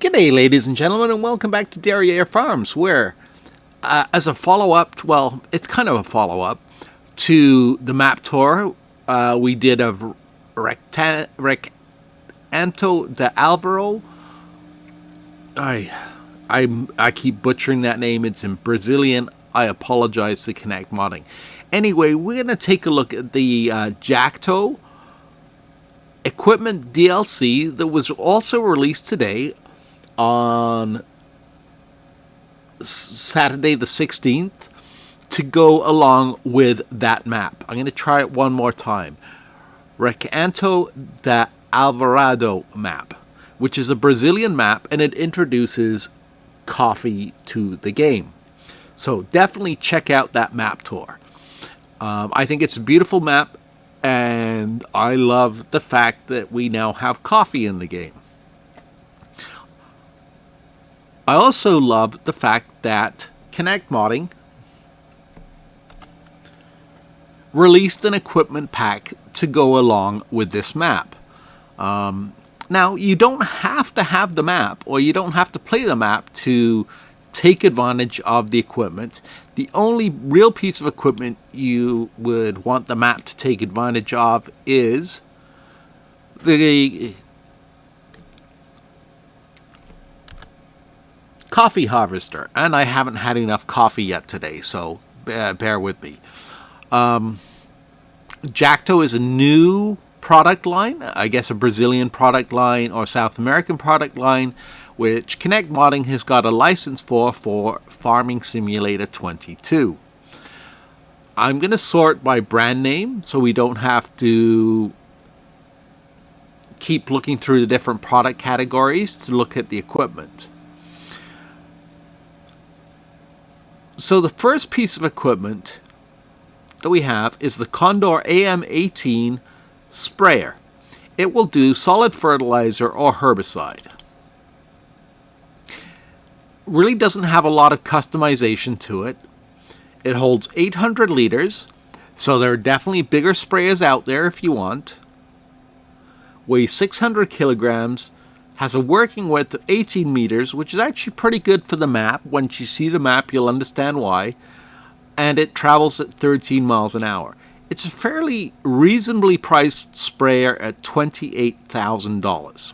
G'day, ladies and gentlemen, and welcome back to Derriere Farms, where, as a follow-up, well, it's kind of a follow-up to the map tour we did of Recanto de Alvaro. I keep butchering that name. It's in Brazilian. I apologize to Connect Modding. Anyway, we're going to take a look at the Jacto equipment DLC that was also released today on Saturday the 16th to go along with that map. I'm going to try it one more time. Recanto de Alvarado map, which is a Brazilian map, and it introduces coffee to the game. So definitely check out that map tour. I think it's a beautiful map, and I love the fact that we now have coffee in the game. I also love the fact that Connect Modding released an equipment pack to go along with this map. Now, you don't have to have the map, or you don't have to play the map to take advantage of the equipment. The only real piece of equipment you would want the map to take advantage of is the coffee harvester, and I haven't had enough coffee yet today, so bear with me. Jacto is a new product line, I guess a Brazilian product line or South American product line, which Connect Modding has got a license for Farming Simulator 22. I'm going to sort by brand name so we don't have to keep looking through the different product categories to look at the equipment. So the first piece of equipment that we have is the Condor AM18 sprayer. It will do solid fertilizer or herbicide. Really doesn't have a lot of customization to it. It holds 800 liters, so there are definitely bigger sprayers out there if you want. Weighs 600 kilograms. Has a working width of 18 meters, which is actually pretty good for the map. Once you see the map, you'll understand why. And it travels at 13 miles an hour. It's a fairly reasonably priced sprayer at $28,000.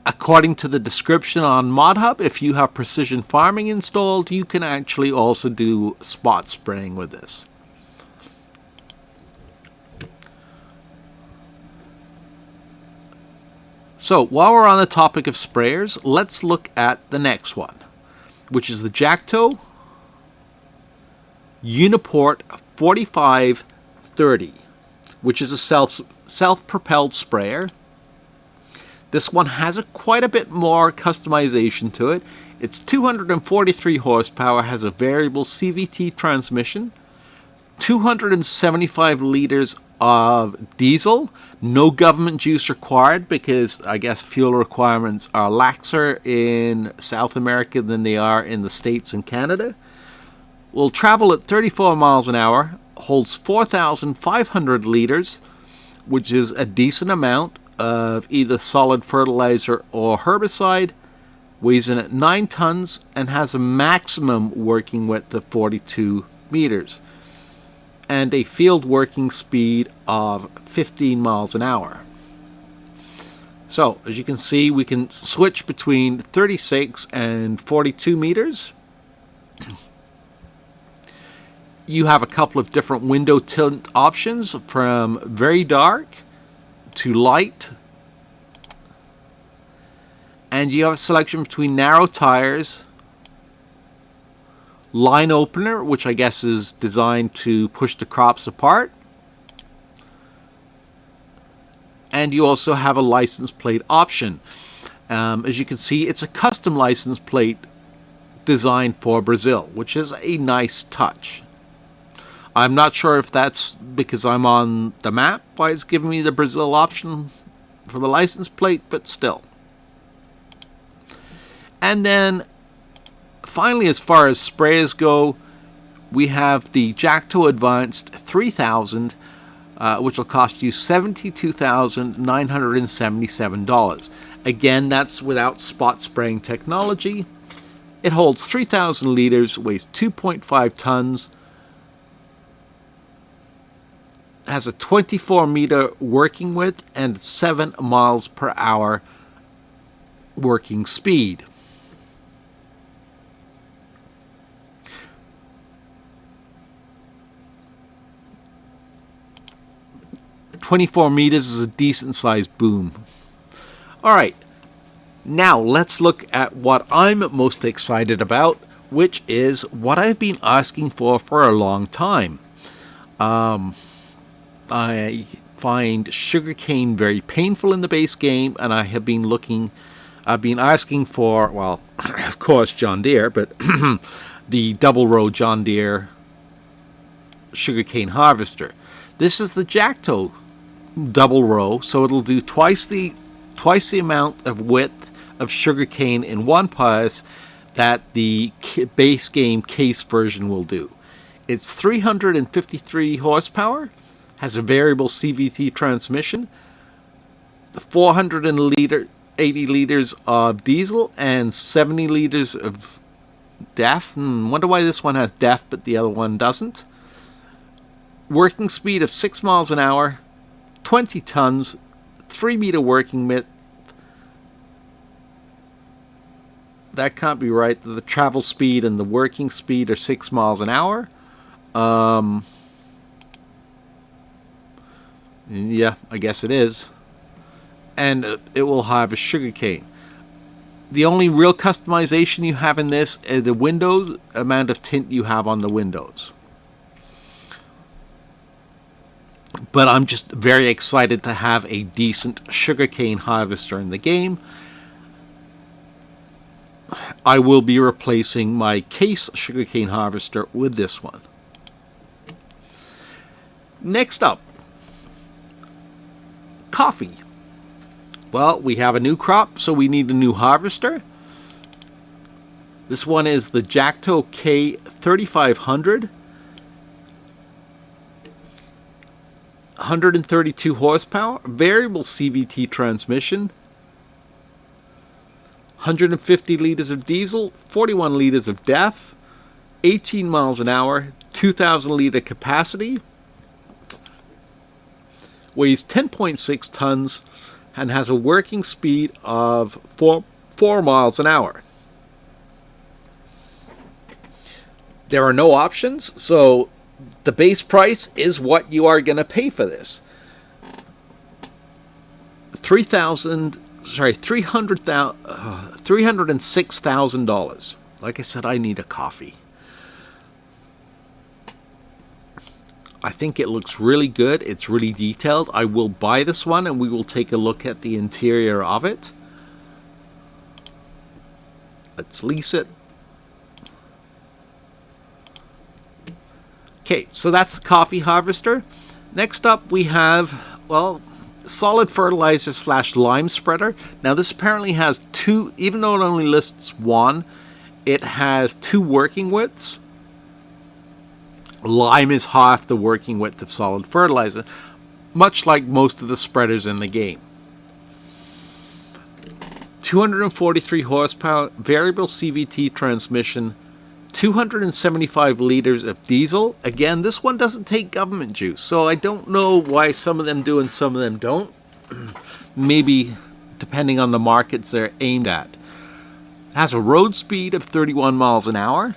According to the description on ModHub, if you have precision farming installed, you can actually also do spot spraying with this. So, while we're on the topic of sprayers, let's look at the next one, which is the Jacto Uniport 4530, which is a self-propelled sprayer. This one has quite a bit more customization to it. It's 243 horsepower, has a variable CVT transmission, 275 liters of diesel, no government juice required because I guess fuel requirements are laxer in South America than they are in the States and Canada. Will travel at 34 miles an hour, holds 4,500 liters, which is a decent amount of either solid fertilizer or herbicide, weighs in at 9 tons, and has a maximum working width of 42 meters. And a field working speed of 15 miles an hour. So, as you can see, we can switch between 36 and 42 meters. You have a couple of different window tint options from very dark to light. And you have a selection between narrow tires, line opener, which I guess is designed to push the crops apart. And you also have a license plate option. As you can see, it's a custom license plate designed for Brazil, which is a nice touch. I'm not sure if that's because I'm on the map, why it's giving me the Brazil option for the license plate, but still. And then finally, as far as sprayers go, we have the Jacto Advanced 3000, which will cost you $72,977. Again, that's without spot spraying technology. It holds 3,000 liters, weighs 2.5 tons, has a 24-meter working width and 7 miles per hour working speed. $24 is a decent sized boom. All right, now let's look at what I'm most excited about, which is what I've been asking for a long time. I find Sugarcane very painful in the base game, and I've been asking for, well, of course John Deere, but the double row John Deere Sugarcane harvester. This is the Jacto double row, so it'll do twice the amount of width of sugarcane in one pass that the base game case version will do. It's 353 horsepower, has a variable CVT transmission, 480 liters of diesel, and 70 liters of DEF. Wonder why this one has DEF but the other one doesn't. Working speed of 6 miles an hour, 20 tons, 3-meter working width. That can't be right. The travel speed and the working speed are 6 miles an hour. Yeah, I guess it is. And it will have a sugarcane. The only real customization you have in this is the windows, amount of tint you have on the windows. But I'm just very excited to have a decent sugarcane harvester in the game. I will be replacing my case sugarcane harvester with this one. Next up, coffee. Well, we have a new crop, so we need a new harvester. This one is the Jacto K3500. 132 horsepower, variable CVT transmission, 150 liters of diesel, 41 liters of DEF, 18 miles an hour, 2,000 liter capacity, weighs 10.6 tons, and has a working speed of 4 miles an hour. There are no options, so the base price is what you are going to pay for this. $306,000. Like I said, I need a coffee. I think it looks really good. It's really detailed. I will buy this one and we will take a look at the interior of it. Let's lease it. Okay, so that's the coffee harvester. Next up we have, well, solid fertilizer / lime spreader. Now this apparently has 2, even though it only lists 1, it has 2 working widths. Lime is half the working width of solid fertilizer, much like most of the spreaders in the game. 243 horsepower, variable CVT transmission, 275 liters of diesel. Again, this one doesn't take government juice, so I don't know why some of them do and some of them don't. Maybe depending on the markets they're aimed at. It has a road speed of 31 miles an hour,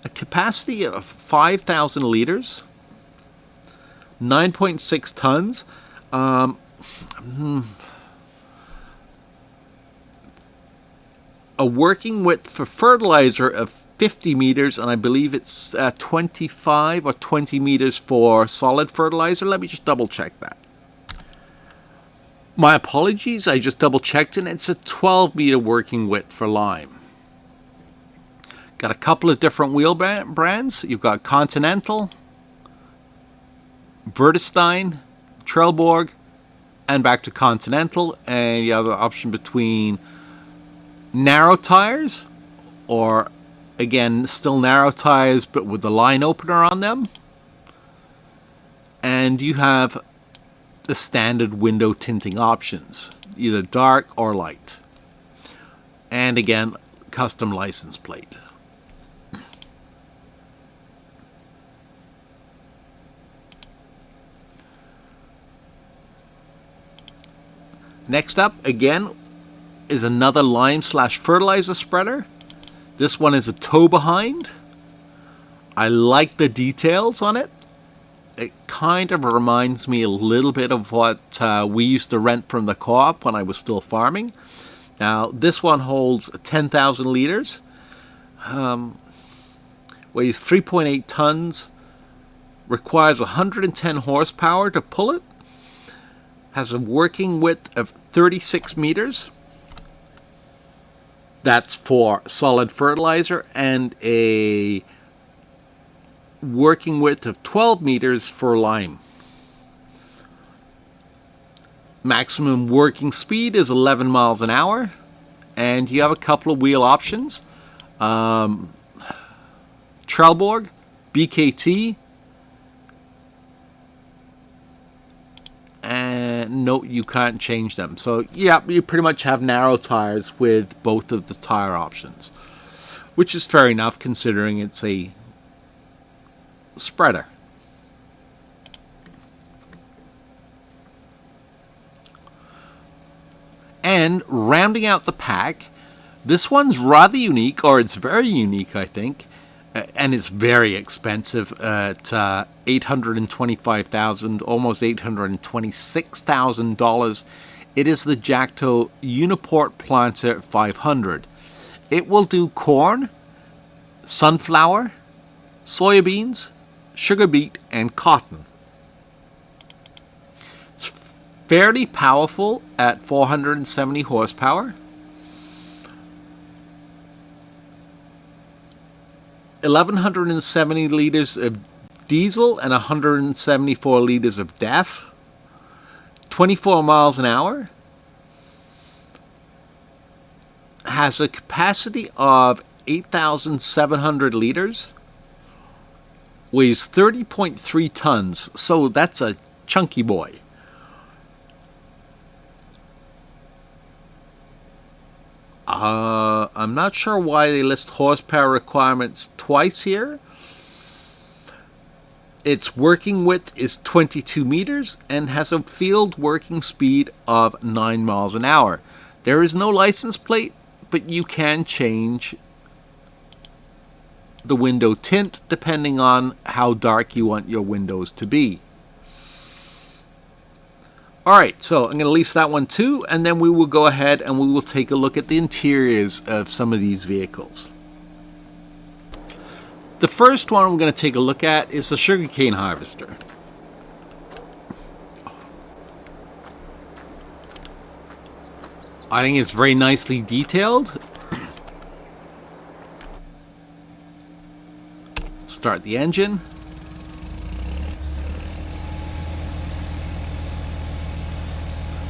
a capacity of 5,000 liters, 9.6 tons. A working width for fertilizer of 50 meters, and I believe it's 25 or 20 meters for solid fertilizer. Let me just double check that. My apologies, I just double checked and it's a 12-meter working width for lime. Got a couple of different wheel brands. You've got Continental, Vertestein, Trelleborg, and back to Continental. And you have an option between narrow tires, or again, still narrow tires, but with the line opener on them. And you have the standard window tinting options, either dark or light. And again, custom license plate. Next up, again, is another lime/fertilizer spreader. This one is a tow behind. I like the details on it. It kind of reminds me a little bit of what we used to rent from the co-op when I was still farming. Now, this one holds 10,000 liters, weighs 3.8 tons, requires 110 horsepower to pull it, has a working width of 36 meters. That's for solid fertilizer, and a working width of 12 meters for lime. Maximum working speed is 11 miles an hour, and you have a couple of wheel options. Trelleborg, BKT, and no, you can't change them. So yeah, you pretty much have narrow tires with both of the tire options, which is fair enough considering it's a spreader. And rounding out the pack, this one's rather unique, or it's very unique, I think, and it's very expensive at $825,000, almost $826,000. It is the Jacto Uniport Planter 500. It will do corn, sunflower, soybeans, sugar beet, and cotton. It's fairly powerful at 470 horsepower. 1,170 liters of diesel and 174 liters of DEF. 24 miles an hour. Has a capacity of 8,700 liters. Weighs 30.3 tons, so that's a chunky boy. I'm not sure why they list horsepower requirements twice here. Its working width is 22 meters and has a field working speed of 9 miles an hour. There is no license plate, but you can change the window tint depending on how dark you want your windows to be. Alright, so I'm going to lease that one too, and then we will go ahead and we will take a look at the interiors of some of these vehicles. The first one I'm going to take a look at is the sugarcane harvester. I think it's very nicely detailed. Start the engine.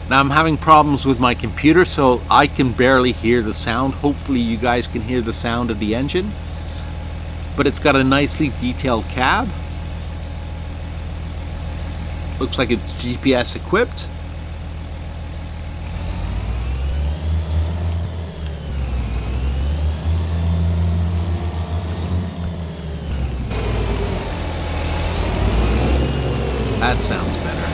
Now I'm having problems with my computer, so I can barely hear the sound. Hopefully you guys can hear the sound of the engine. But it's got a nicely detailed cab. Looks like it's GPS equipped. That sounds better.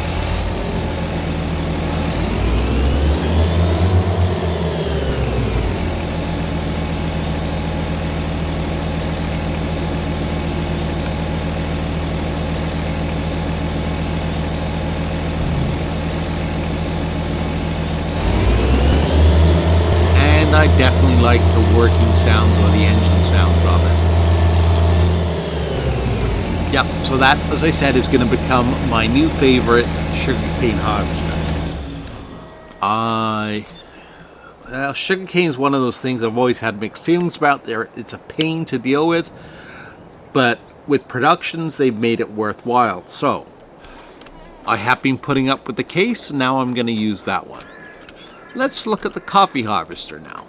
And I definitely like the working sounds or the engine sounds of it. Yep, so that, as I said, is going to become my new favorite sugarcane harvester. Sugarcane is one of those things I've always had mixed feelings about. It's a pain to deal with, but with productions, they've made it worthwhile. So, I have been putting up with the case, and now I'm going to use that one. Let's look at the coffee harvester now.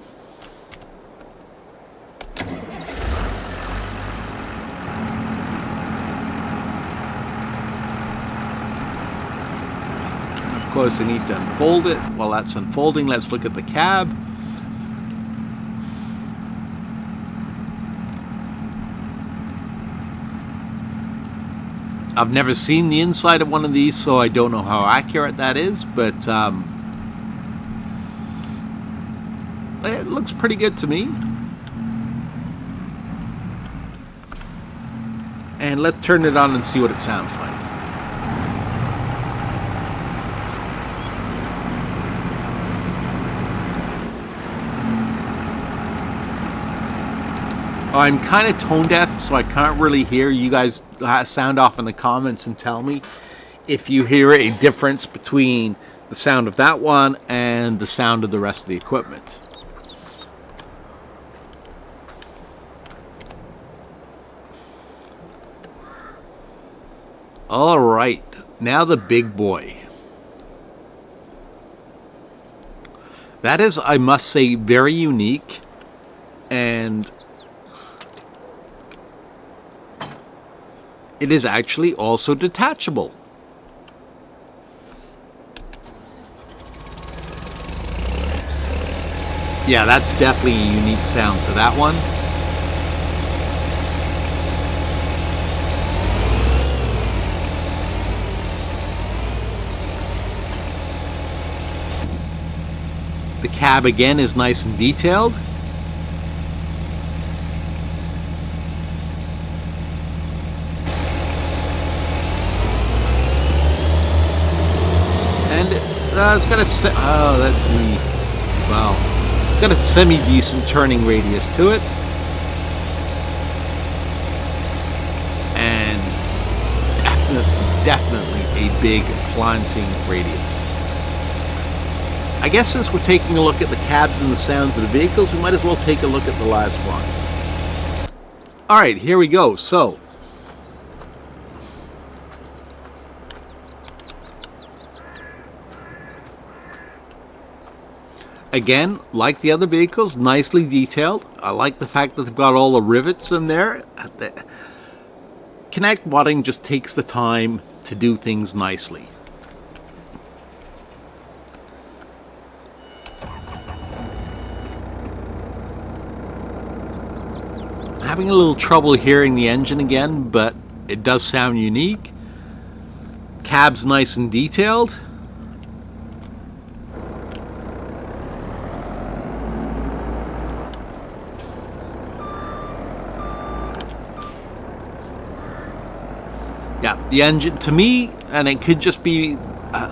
course, I need to unfold it. While that's unfolding, let's look at the cab. I've never seen the inside of one of these, so I don't know how accurate that is, but it looks pretty good to me. And let's turn it on and see what it sounds like. I'm kind of tone deaf, so I can't really hear. You guys sound off in the comments and tell me if you hear a difference between the sound of that one and the sound of the rest of the equipment. All right, now the big boy. That is, I must say, very unique, and it is actually also detachable. Yeah, that's definitely a unique sound to that one. The cab again is nice and detailed. And it's got a it's got a semi-decent turning radius to it, and definitely a big planting radius. I guess since we're taking a look at the cabs and the sounds of the vehicles, we might as well take a look at the last one. All right, here we go. So, again, like the other vehicles, nicely detailed. I like the fact that they've got all the rivets in there. Kinect modding just takes the time to do things nicely. Having a little trouble hearing the engine again, but it does sound unique. Cab's nice and detailed. Yeah, the engine, to me, and it could just be,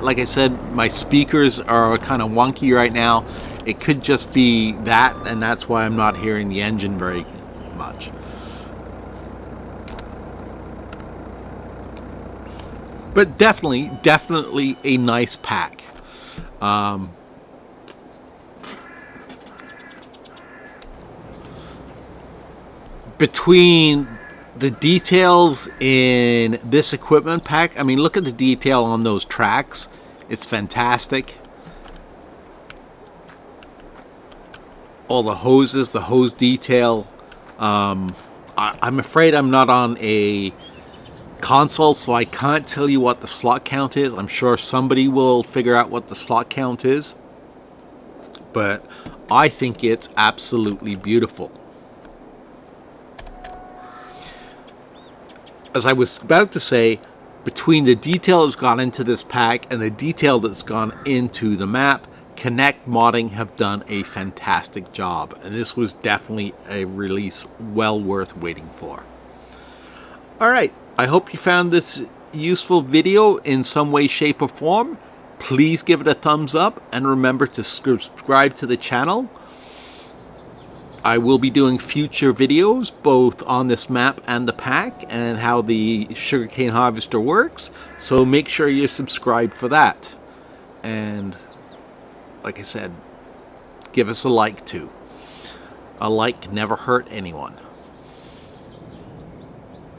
like I said, my speakers are kind of wonky right now. It could just be that, and that's why I'm not hearing the engine very much. But definitely a nice pack. Between the details in this equipment pack, I mean, look at the detail on those tracks. It's fantastic. All the hoses, the hose detail. I'm afraid I'm not on a console, so I can't tell you what the slot count is. I'm sure somebody will figure out what the slot count is, but I think it's absolutely beautiful. As I was about to say, between the detail that's gone into this pack and the detail that's gone into the map, Kinect Modding have done a fantastic job, and this was definitely a release well worth waiting for. Alright, I hope you found this useful video in some way, shape, or form. Please give it a thumbs up, and remember to subscribe to the channel. I will be doing future videos both on this map and the pack and how the sugarcane harvester works, so make sure you're subscribed for that. And like I said, give us a like too. A like never hurt anyone.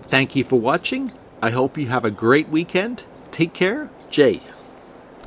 Thank you for watching. I hope you have a great weekend. Take care. Jay.